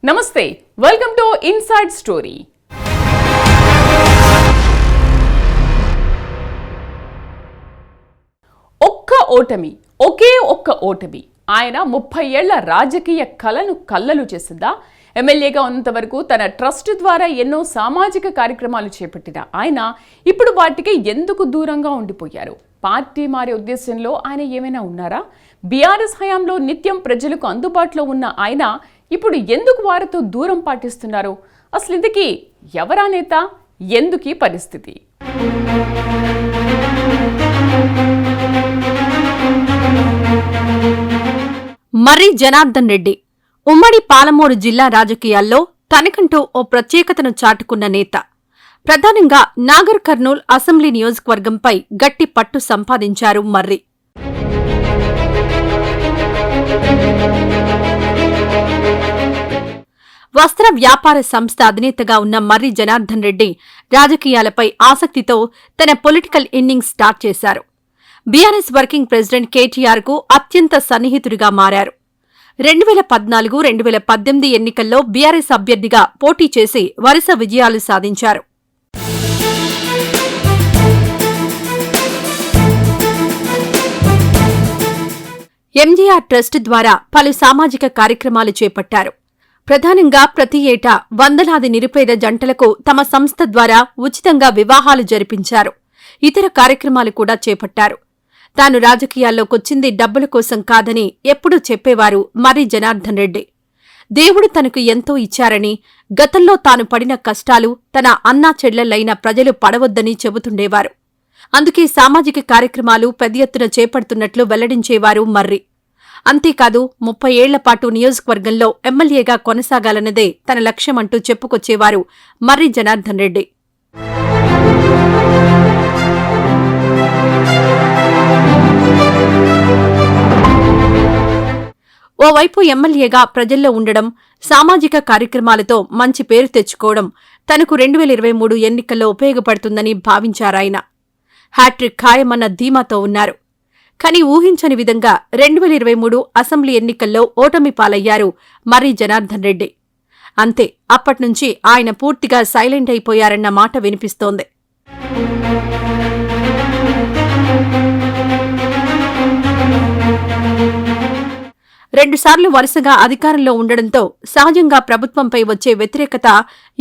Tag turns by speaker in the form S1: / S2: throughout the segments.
S1: నమస్తే, welcome to inside story. ఒకే ఒక్క ఓటమి ఆయన 30 ఏళ్ల రాజకీయ కలను కల్లలు చేసిందా? ఎమ్మెల్యేగా ఉన్నంత వరకు తన ట్రస్ట్ ద్వారా ఎన్నో సామాజిక కార్యక్రమాలు చేపట్టిన ఆయన ఇప్పుడు వాటికి ఎందుకు దూరంగా ఉండిపోయారు? పార్టీ మారే ఉద్దేశంలో ఆయన ఏమైనా ఉన్నారా? బీఆర్ఎస్ హయాంలో నిత్యం ప్రజలకు అందుబాటులో ఉన్న ఆయన ఇప్పుడు ఎందుకు వారితో దూరం పాటిస్తున్నారు? అసలు ఇంతకీ ఎవరా నేత? ఎందుకీ పరిస్థితి?
S2: మర్రి జనార్దన్ రెడ్డి ఉమ్మడి పాలమూరు జిల్లా రాజకీయాల్లో తనకంటూ ఓ ప్రత్యేకతను చాటుకున్న నేత. ప్రధానంగా నాగర్ కర్నూల్ అసెంబ్లీ నియోజకవర్గంపై గట్టి పట్టు సంపాదించారు మర్రి. వస్త్ర వ్యాపార సంస్థ అధినేతగా ఉన్న మర్రి జనార్దన్ రెడ్డి రాజకీయాలపై ఆసక్తితో తన పొలిటికల్ ఇన్నింగ్స్ స్టార్ట్ చేశారు. బీఆర్ఎస్ వర్కింగ్ ప్రెసిడెంట్ కేటీఆర్కు అత్యంత సన్నిహితుడిగా మారారు. 2014-2018 ఎన్నికల్లో బీఆర్ఎస్ అభ్యర్థిగా పోటీ చేసి వరుస విజయాలు సాధించారు. ఎంజీఆర్ ట్రస్ట్ ద్వారా పలు సామాజిక కార్యక్రమాలు చేపట్టారు. ప్రధానంగా ప్రతి ఏటా వందలాది నిరుపేద జంటలకు తమ సంస్థ ద్వారా ఉచితంగా వివాహాలు జరిపించారు. ఇతర కార్యక్రమాలు కూడా చేపట్టారు. తాను రాజకీయాల్లోకొచ్చింది డబ్బుల కోసం కాదని ఎప్పుడూ చెప్పేవారు మర్రి జనార్దన్ రెడ్డి. దేవుడు తనకు ఎంతో ఇచ్చారని, గతంలో తాను పడిన కష్టాలు తన అన్నా చెళ్లలైన ప్రజలు పడవద్దని చెబుతుండేవారు. అందుకే సామాజిక కార్యక్రమాలు పెద్ద ఎత్తున చేపడుతున్నట్లు వెల్లడించేవారు మర్రి. అంతేకాదు 30 ఏళ్ల పాటు నియోజకవర్గంలో ఎమ్మెల్యేగా కొనసాగాలన్నదే తన లక్ష్యమంటూ చెప్పుకొచ్చేవారు మర్రి జనార్దన్ రెడ్డి. ఓవైపు ఎమ్మెల్యేగా ప్రజల్లో ఉండడం, సామాజిక కార్యక్రమాలతో మంచి పేరు తెచ్చుకోవడం తనకు 2023 ఎన్నికల్లో ఉపయోగపడుతుందని భావించారాయన. హ్యాట్రిక్ ఖాయమన్న ధీమాతో ఉన్నారు. కానీ ఊహించని విధంగా 2023 అసెంబ్లీ ఎన్నికల్లో ఓటమి పాలయ్యారు మర్రి జనార్దన్ రెడ్డి. అంతే, అప్పట్నుంచి ఆయన పూర్తిగా సైలెంట్ అయిపోయారన్న మాట వినిపిస్తోంది. రెండుసార్లు వరుసగా అధికారంలో ఉండడంతో సహజంగా ప్రభుత్వంపై వచ్చే వ్యతిరేకత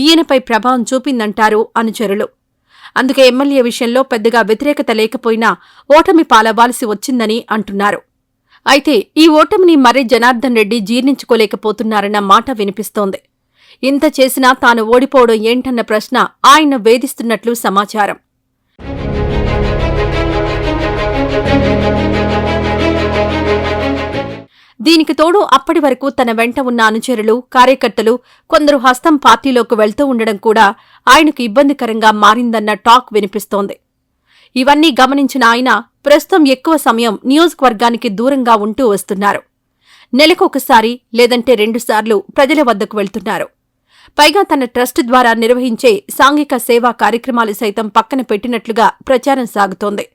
S2: ఈయనపై ప్రభావం చూపిందంటారు అనుచరులు. అందుకే ఎమ్మెల్యే విషయంలో పెద్దగా వ్యతిరేకత లేకపోయినా ఓటమి పాలవ్వాల్సి వచ్చిందని అంటున్నారు. అయితే ఈ ఓటమిని మర్రి జనార్దన్ రెడ్డి జీర్ణించుకోలేకపోతున్నారన్న మాట వినిపిస్తోంది. ఇంత చేసినా తాను ఓడిపోవడం ఏంటన్న ప్రశ్న ఆయన వేధిస్తున్నట్లు సమాచారం. దీనికి తోడు అప్పటి వరకు తన వెంట ఉన్న అనుచరులు, కార్యకర్తలు కొందరు హస్తం పార్టీలోకి వెళ్తూ ఉండడం కూడా ఆయనకు ఇబ్బందికరంగా మారిందన్న టాక్ వినిపిస్తోంది. ఇవన్నీ గమనించిన ఆయన ప్రస్తుతం ఎక్కువ సమయం నియోజకవర్గానికి దూరంగా ఉంటూ వస్తున్నారు. నెలకొకసారి లేదంటే 2 సార్లు ప్రజల వద్దకు వెళ్తున్నారు. పైగా తన ట్రస్ట్ ద్వారా నిర్వహించే సాంఘిక సేవా కార్యక్రమాలు సైతం పక్కన పెట్టినట్లుగా ప్రచారం సాగుతోంది.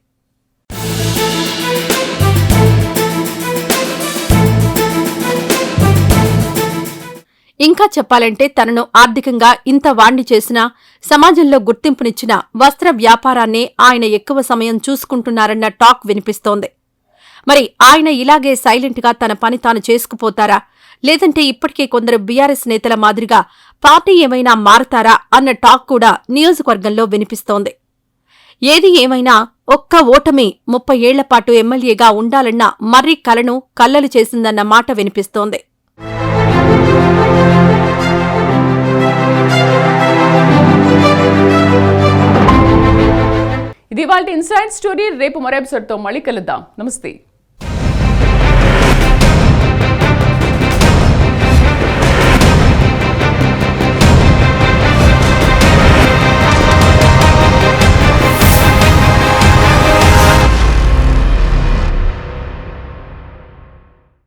S2: ఇంకా చెప్పాలంటే తనను ఆర్థికంగా ఇంత వాణ్ణి చేసినా, సమాజంలో గుర్తింపునిచ్చిన వస్త్ర వ్యాపారాన్నే ఆయన ఎక్కువ సమయం చూసుకుంటున్నారన్న టాక్ వినిపిస్తోంది. మరి ఆయన ఇలాగే సైలెంట్గా తన పని తాను చేసుకుపోతారా, లేదంటే ఇప్పటికే కొందరు బీఆర్ఎస్ నేతల మాదిరిగా పార్టీ ఏమైనా మారతారా అన్న టాక్ కూడా నియోజకవర్గంలో వినిపిస్తోంది. ఏది ఏమైనా ఒక్క ఓటమి 30 ఏళ్లపాటు ఎమ్మెల్యేగా ఉండాలన్న మర్రి కలను కల్లలు చేసిందన్న మాట వినిపిస్తోంది.
S1: ఇది ఇవాల్టి ఇన్సైడ్ స్టోరీ. రేపు మరో ఎపిసోడ్తో మళ్ళీ కలుద్దాం. నమస్తే.